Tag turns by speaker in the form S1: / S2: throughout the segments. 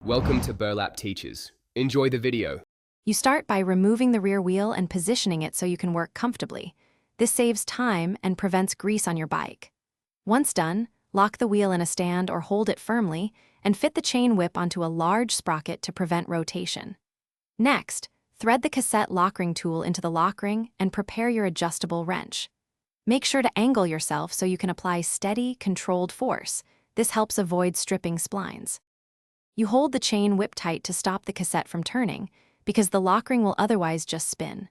S1: Welcome to Burlap Teachers. Enjoy the video.
S2: You start by removing the rear wheel and positioning it so you can work comfortably. This saves time and prevents grease on your bike. Once done, lock the wheel in a stand or hold it firmly and fit the chain whip onto a large sprocket to prevent rotation. Next, thread the cassette lock ring tool into the lock ring and prepare your adjustable wrench. Make sure to angle yourself so you can apply steady, controlled force. This helps avoid stripping splines. You hold the chain whip tight to stop the cassette from turning, because the lock ring will otherwise just spin.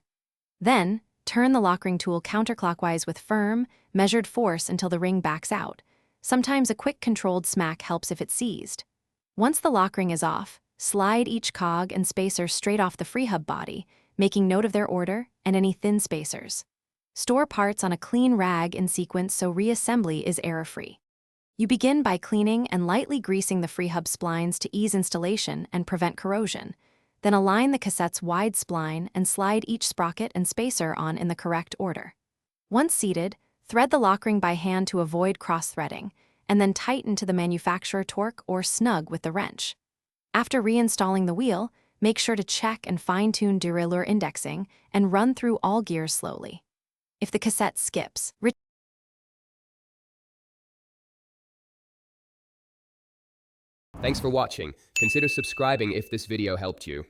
S2: Then, turn the lock ring tool counterclockwise with firm, measured force until the ring backs out. Sometimes a quick controlled smack helps if it's seized. Once the lock ring is off, slide each cog and spacer straight off the freehub body, making note of their order and any thin spacers. Store parts on a clean rag in sequence so reassembly is error-free. You begin by cleaning and lightly greasing the freehub splines to ease installation and prevent corrosion. Then align the cassette's wide spline and slide each sprocket and spacer on in the correct order. Once seated, thread the lock ring by hand to avoid cross-threading, and then tighten to the manufacturer torque or snug with the wrench. After reinstalling the wheel, make sure to check and fine-tune derailleur indexing and run through all gears slowly. If the cassette skips,
S1: Thanks for watching. Consider subscribing if this video helped you.